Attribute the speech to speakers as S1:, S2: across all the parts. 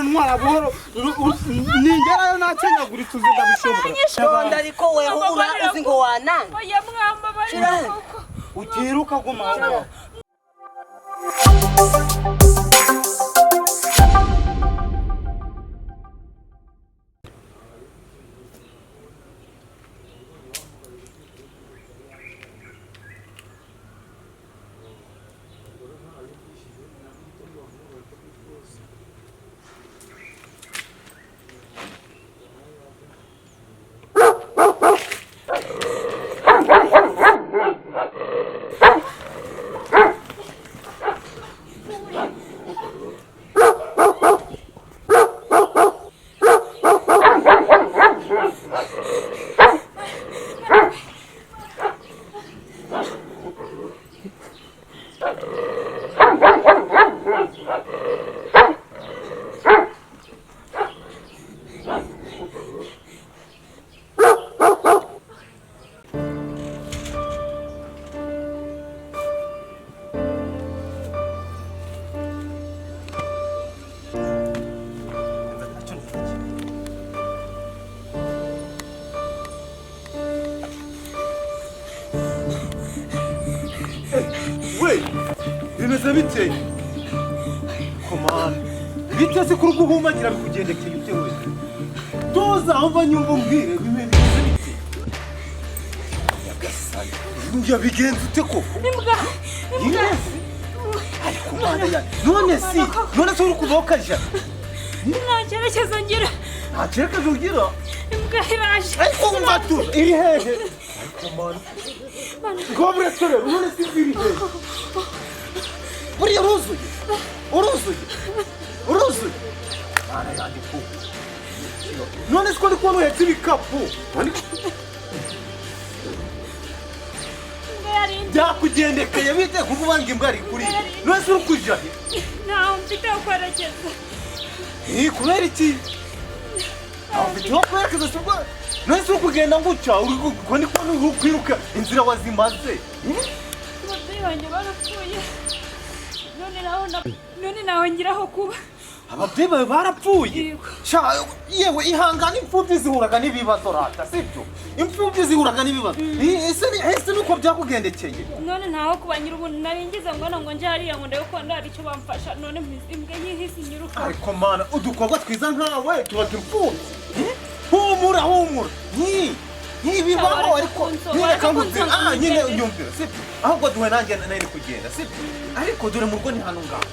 S1: ntwara buhoro ningerayo nakenyagura tuziga bishobora
S2: Shonda ariko weho uzi ngo wananga
S3: oya mwamba bari
S1: utiruka guma aho bimeze bite komana bitese kuri guhumagira bikugendekeye ute we toza aho nyumva mbwire bimeze bite ya bigenze ute ko
S3: imbwa
S1: ariko mana ya none se uri kuzokaja
S3: ntakerekezo ngira
S1: ntakerekezo ugira
S3: imbwa iraje
S1: ariko umvatu iri hehe komana gobre tore none se iri hehe buriya uruzuye mana yanjye ko none se ko ndi kubona uhetse ibikapu byakugendekeye bite kuko ubanga imbwa ari kuri none se uri kuja he
S3: ntaho mfite ho kwerekeza
S1: kubera iki ntaho mfite ho kwerekeza sibwo none se uri kugenda nguca ubwo ndi kubona uri kwiruka inzira wazimaze
S3: ababyeyi banjye barapfuye none naho ngiraho kuba
S1: ababyeyi bawe barapfuye yewe ihangane imfubyi zihuraga n'ibibazo rata sibyo imfubyi zihuraga n'ibibazo ese nuko byakugendekeye
S3: none ntaho kubanyira ubu naringize ngo nje hariya ngo ndebe ko hari icyo bamfasha none imbwa yihise nyiruka
S1: ariko mana udukorwa twiza nkawe tubaga imfubyi humura ntibibaho ariko nyine unyumvira sibyo ahubwo duhe nanjye nari kugenda sibyo ariko dore mu rugo ni hano ngaho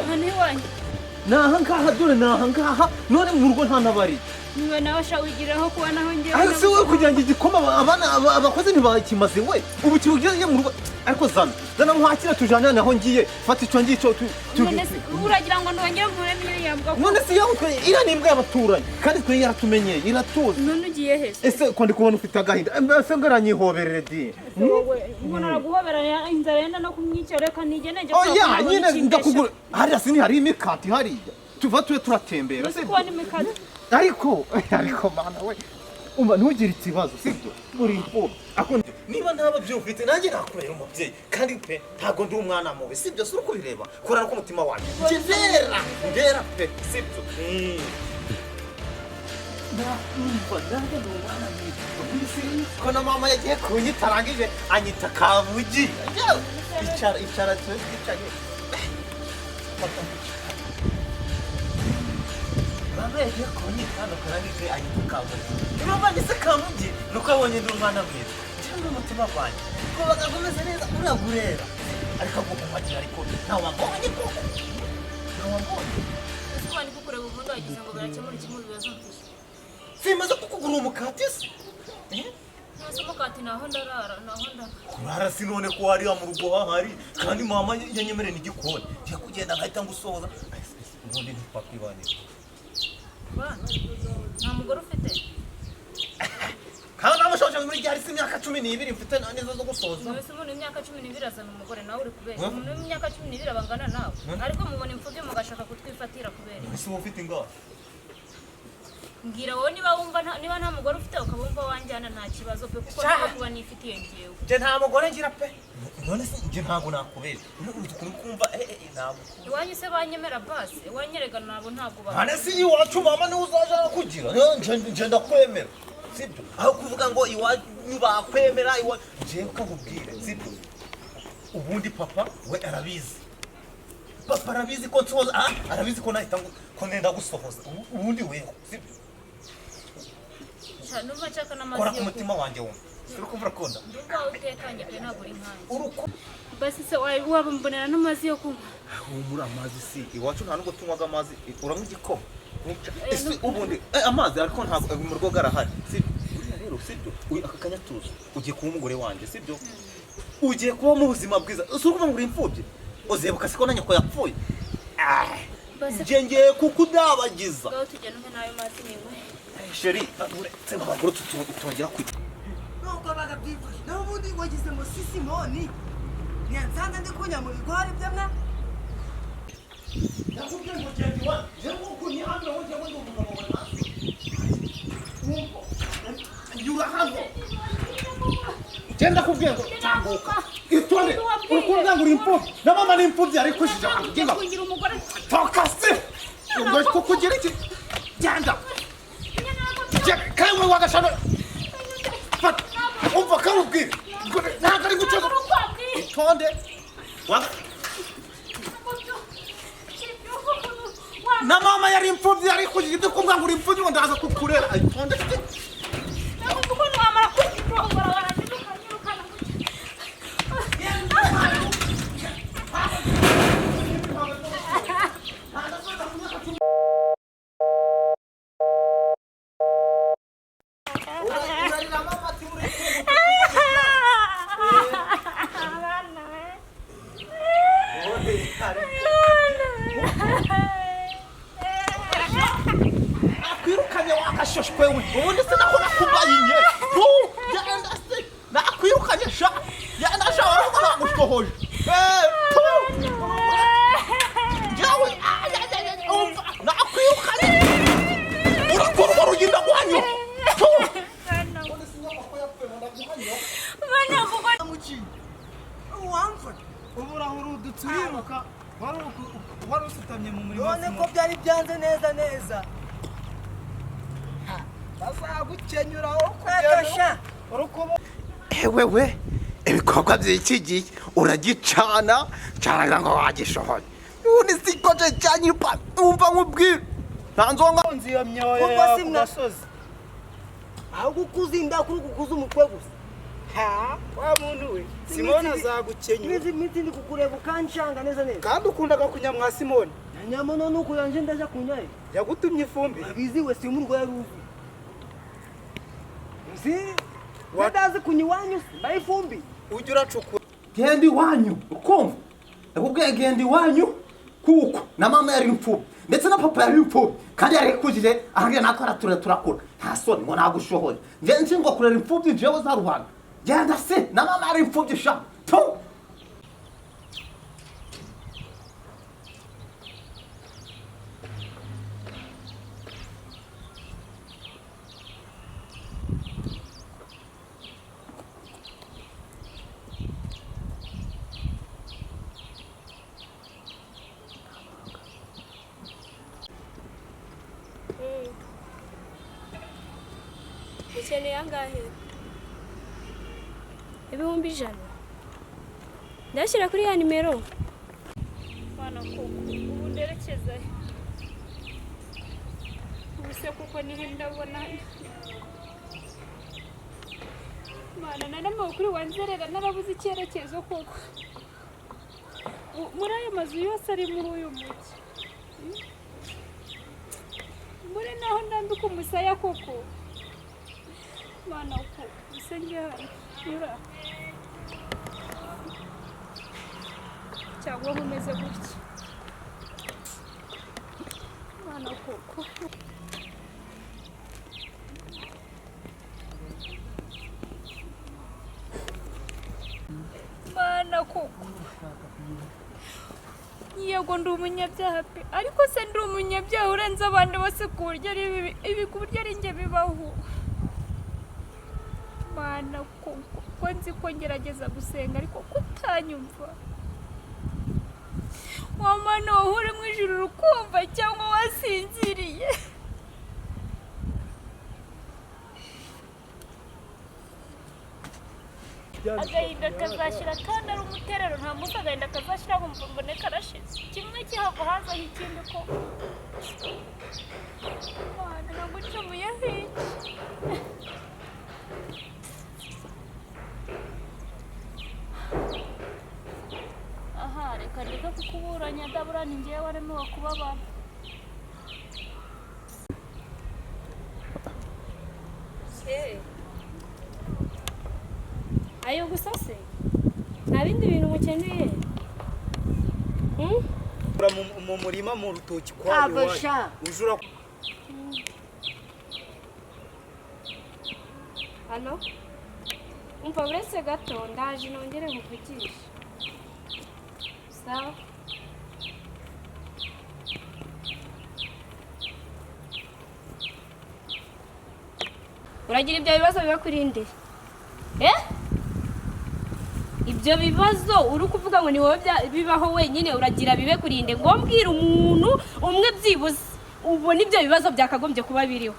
S3: hano iwanyu
S1: nahangaha dore nahangaha none mu rugo nta nabari
S3: niwe nawe shawigiraho kuba naho ngiye
S1: ariko se wowe kugira ngo igikoma abakozi ntibakimaze we ubu kibugiye mu rugo ariko zana nkwakira tujana naho ngiye fata icyo ngicyo
S3: uragira ngo ndongere mpure n'iriya mbwa
S1: none se yawe iriya ni imbwa y'abaturanyi kandi twe yaratumenyeye iratuzi
S3: none ugiye he
S1: ese ko ndi kubona ufite agahinda ese ngaranyihoberere di
S3: mbona araguhoberana inzara yenda no kumwica reka nigene njye
S1: oya nyine ndakugura hariya sini hari imikati hariya tuva tube turatembera
S3: se kubona imikati
S1: ariko mana we umva ntugire ikibazo sibyo uri imfubyi niba ntaba byufite nanjye nakurera umubyeyi kandi pe ntago ndi umwana mubi sibyo si uko bireba kurana ko umutima wanjye ndera pe sibyo ndakumva nanjye ndi umwana mubi ko na mama yagiye kunyitarangije anyita kabugi icara twicaye baba yagiye kunyitarangije anyita kabugi niba nise kabugi nuko abonye ndi umwana mwiza umutima wanjye ko bagakomeza neza uragurera ariko gukumagira ariko ntawabonye koko ntawabonye
S3: ese wani kukureba ubundi wagize ngo birakemura kimwe bibazo mfite
S1: simaze kukugura umukati se
S3: nase umukati naho ndarara
S1: kurara si none ko hariya mu rugo hahari kandi mama yanyemereye n'igikoni ngiye kugenda nkahita ngusohoza ubundi ntitwakwibanira
S3: bana nta mugore ufite
S1: kandi amushoje muri ryari si imyaka 12 mfite nizo zo gusoza
S3: mwese ubona imyaka 12 azana umugore nawe uri kubera umuntu w'imyaka 12 abangana nawe ariko mubona imfubyi mugashaka kutwifatira kubera
S1: ese wowe ufite ingahe
S3: mbwira wowe niba wumva niba nta mugore ufite ukabumva wanjyana nta kibazo pe kuko kuba nifitiye ngewe
S1: nje nta mugore ngira pe none se nje ntago nakubera kumva ntabwo
S3: iwanyu se banyemera basi wanyerega nabo ntabwo ba
S1: hane si iwacu mama niwe uzajana kugira nje ndakwemera sibyo aho kuvuga ngo iwanyu bakwemera iwanyu nje ukakubwira sibyo ubundi papa we arabizi papa arabizi ko nsoza arabizi ko nahita ko nenda gusohoza ubundi weho sibyo
S3: numva nshaka n'amazi
S1: kora ku mutima wanjye wumva uri kumva urakunda
S3: ndumva utekanye pe ntabwo uri nkanjye
S1: uruko
S3: basi se waba mbonera n'amazi yo kunywa
S1: muri amazi si iwacu nta nubwo tunywaga amazi uranywa igikoma ese ubundi amazi ariko ntabwo mu rugo garahari sibyo rero sibyo aka kanya tuzi ugiye kuba umugore wanjye sibyo ugiye kuba mu buzima bwiza uri kuvuga ngo uri imfubyi uzebuka siko na nyoko yapfuye nje ngiye kukudabagiza
S3: ngaho tujyana nayo mazi niwe
S1: sheri uretse amaguru tutongera kwita
S2: nuko bagabyifashe naho ubundi wagize ngo sisimoni ntiyansanga ndi kunya mu bigori byamwe
S1: nakubwiye ngo genda iwanyu nje nguku ni hano wongeye ngo ndi umugabo wawe maso wumva nyura hano genda kubwiye ngo tambuka itone urukundo ngo uri imfubyi na mama ni imfubyi ariko ujije akubwira
S3: kugira umugore
S1: tokase ngo kukugira iki genda Kawe wagashano fat umva karubwira ntabwo ari gucoza itonde na mama yari imfubyi ariko kugira ko ngangura imfubyi ngo ndaza kukurera itonde
S3: kuko nwamara kwitongora warandukanyirukana
S1: akwirukanye wakashoshwe we ubundi se nako nakubayiye yanda se nakwirukanye sha yanda sha warako nagushtohoje jawe nakwirukanye urakora urugenda gwanyo
S3: mana kuko
S2: muki wamfata
S4: uburaho uduturiruka wari usutamye mu murima
S2: none ko byari byanze neza
S4: bazagukenyuraho
S2: kugera
S4: urukubo
S1: ewewe ibikorwa by'iki gihe uragicana cyane ngo wagishohoye ubundi siko je cyane umva nkubwira ntanzonga
S4: nzi iyo myoyo
S2: Kuko
S4: ya
S2: simwa-
S4: gasozi
S2: aho gukuza inda kuri gukuza umutwe gusa
S4: wa muntu we Simoni azagukenyura
S2: izi miti ndi kukureba ukanshanga neza
S4: kandi ukundaga kunya mwa Simoni
S2: nyamono nuko yanje ndaje kunyaye
S4: yagutumye ifumbire
S2: abiziwe si umurwa yaruzi wadazi kunyiwanyu bayifumbi
S4: ujya uracukura
S1: genda iwanyu ukumva nakubwiye genda iwanyu kuko na mama yari imfubyi ndetse na papa yari imfubyi kandi yari kujije ahangiye natwe turakura nta soni ngo nagushohoye nje ngo kurera imfubyi njewe za rubanda genda se na mama yari imfubyi sha tu
S3: ukeneye angahe ibihumbi 100 ndashyira kuri ya nimero bana koko ubu nderekeza ubuse kuko nihe ndabona mana n'amakuru wanzerera narabuze icyerekezo koko muri ayo mazu yose ari muri uyu mujyi muri naho ndambika umusaya koko mana uko usengera nyura cyangwa nkomeze gutya mana koko mana koko yego ndi umunyabyaha pe ariko se ndi umunyabyaha urenze abandi bose ku buryo ari ibi ku buryo ari njye bibaho Mana ko nzi ko ngerageza gusenga ariko kutanyumva wa Mana wowe mu ijuru urukumva cyangwa wasinziriye agahinda kazashyira kandi ari umuterero nta munsi agahinda kazashyira bumva mbone karashize kimwe kihava hazaho ikindi ko Mana nagucumuye hiki aha reka ndeka kukuburanya ndabura ni njyewe waremewe kubabara ayo gusa se nta bindi bintu mukeneye
S4: mu murima mu rutoki kwa
S2: Afashe
S4: ujura
S3: hano umva uretse gato ndaje nongere nkuvugishe sawa uragira ibyo bibazo biba kuri nde ibyo bibazo uri kuvuga ngo ni wowe bibaho wenyine uragira bibe kurinde ngo mbwira umuntu umwe byibuze ubona ibyo bibazo byakagombye kuba biriho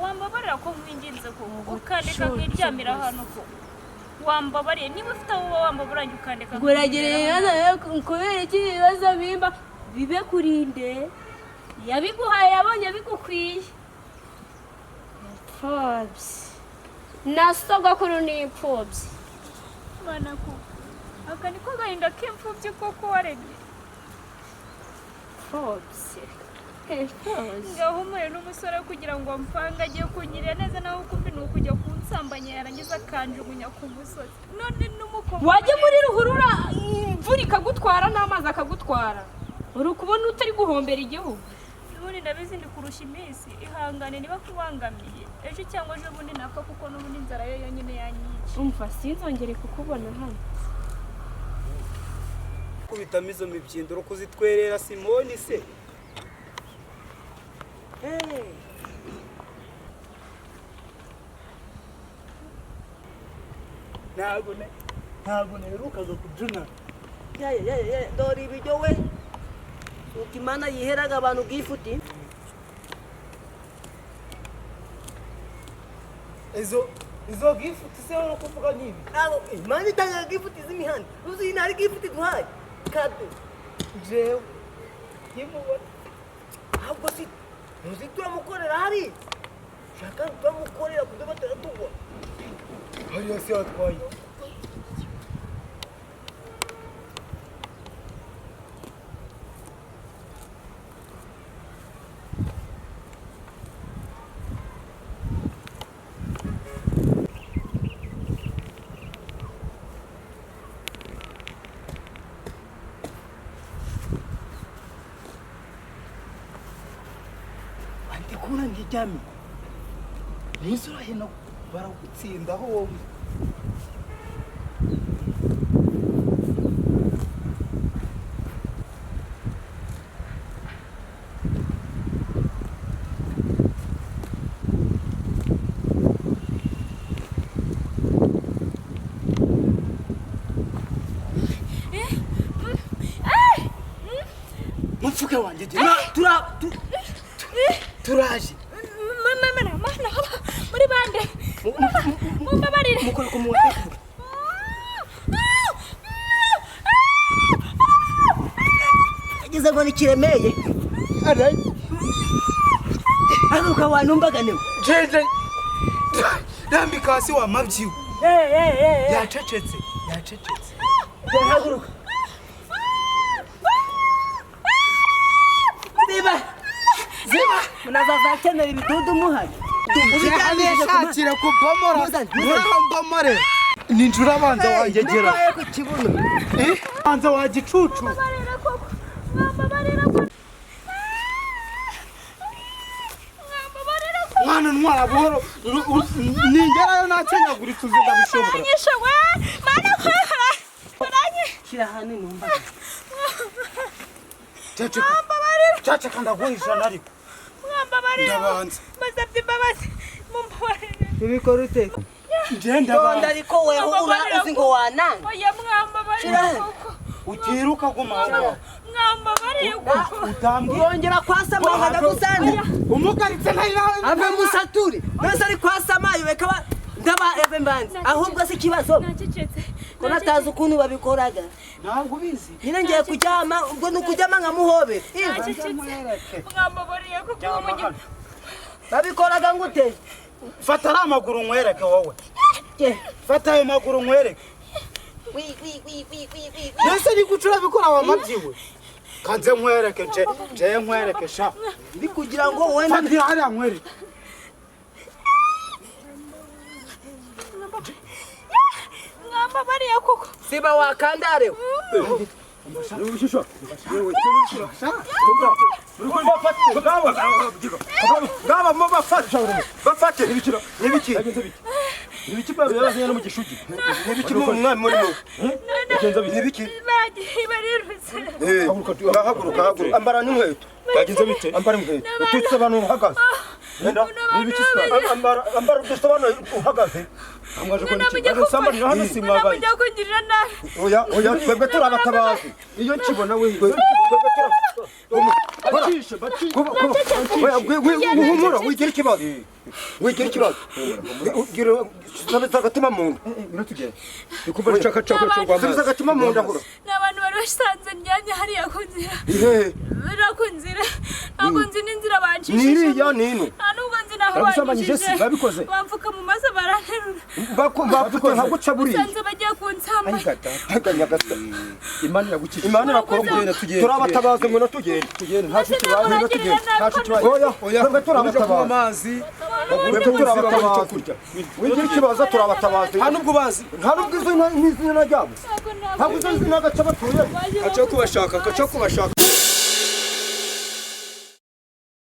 S3: wambabarira ko mwinginze ko ukandika nk'iryamira hano ko wambabariye niba ufite abo wambaburanye ukandika uragira kubera iki ibibazo bimba bibe kurinde yabiguhaye yabonye bigukwiye na sogokuru ni imfubyi Mana ko aka niko gahinda k'imfubyi koko waremye ngaho umuye n'umusore kugira ngo mpange agiye kunyirira neza nawe ukumbi ni ukujya kunsambanya yarangiza akanjugunya ku musozi none n'umukobwa wajya muri ruhurura imvura ikagutwara n'amazi akagutwara uri kubona utari guhombera igihugu ubundi ndabizi ndi kurusha iminsi ihangane niba kubangamiye ejo cyangwa ejo bundi napfa kuko n'ubundi inzara yo yonyine yanyica umva sinzongere kukubona hano
S4: kubitamo izo mibyinduro kuzitwerera Simoni se ntabwo nerukaga kujuna
S2: dore ibiryo we uko Imana yiheraga abantu bw'ifuti
S4: izo gifuti se uri kuvuga nibi
S2: Imana itanga bw'ifuti z'imihanda uzi ntari bw'ifuti duhaye kado
S4: jewe nkimubona
S2: ahubwo si muzi turamukorera hari shaka turamukorera kudoba turatugwa
S4: hariya se watwaye
S2: kuna ngijami
S4: nisura hino baragutsindaho wowe mupfuke wanjye turaje
S3: mana muri bande mumbabarire
S2: mukora ku muntu ageze ngo nikiremeye aruka wanumbaganiwe
S4: jeje rambika hasi wa mabyiwe yacecetse
S2: haguruka munazazakenera ibidudu muhari
S4: ubijyanishakire kubomora murambomore ninjura abanza wangegera
S2: ku kibuno
S4: banza wagicucu mwana ntwara buhoro ningerayo nakenyaguritse uzi ndabishobora
S2: shira hano numva
S1: Caca kanda guhishana ariko.
S3: mwambabarire
S1: Ndabanza.
S3: basabye imbabazi mumbabarire
S2: ibikora ute
S1: Ngenda
S2: Donda
S1: ba.
S2: ariko we uzi ngo wananga
S3: oya mwambabarire koko
S1: Utiruka gumana.
S3: mwambabarire koko
S2: urongera kwasama nkadagusanga
S1: Umugaritse nayo.
S2: ave musaturi nese ari kwasama yobeka ndaba eve mbanzi ahubwo si kibazo
S3: nacecetse
S2: ko natazi ukuntu babikoraga
S1: Ntabwo bizi.
S2: nyine ngiye kujyama ubwo nukujyama nkamuhobe
S3: nacecetse mwambabarire koko
S2: babikoraga ngute
S1: Fata ara amaguru nkwereke wowe. Fata ayo maguru nkwereke. Nese ni gucura bikora wa mabyiwe. Kanze nkwereke je nkwereke sha.
S2: ndi kugira ngo wowe
S1: Fata ari nkwereke.
S3: mwambabarire koko
S2: siba wakandare
S1: Urushisho. Gaba mo bafate ibikiro nibiki nibiki babe yazanye no mu gishugi nibiki mu mwami muri mu bagenza nibiki
S3: bagiye barirutse
S1: haguruka ambara n'inkweto bagenza bite ambara inkweto ututse abantu uhagaze nenda nibiki ambara ututse abantu uhagaze amwaje ko niki sambara hano simwabaye
S3: mujya kungirira nabi
S1: oya twebwe turabatabazi iyo nkibona we twebwe bacishe uhumura wigira ikibazo ugira sabeza agatima mu nda biratugenda bikuva chaka sabeza agatima mu nda hura
S3: n'abantu bari basanze njyanye hariya ku nzira
S1: ihe
S3: birakunzira ntabwo nzi n'inzira banshishije
S1: niriya nino
S3: nubwo nzi naho
S1: barabusambanyije si babikoze
S3: bamfuka mu maso baranterura
S1: bafite ntabwo uca buriya
S3: sanze bagiye kunsamba
S1: aganyagasa imana yagukiza imana irakora turabatabaze ngo natugende ntacyo kibaye natugende ntacyo kibaye oya twebwe turabatabaza amazi twebwe turabatabaza wigira ikibazo turabatabaza nta nubwo bazi nta nubwo izo n'izina ryabo ntabwo izo n'agace batuye gace kubashaka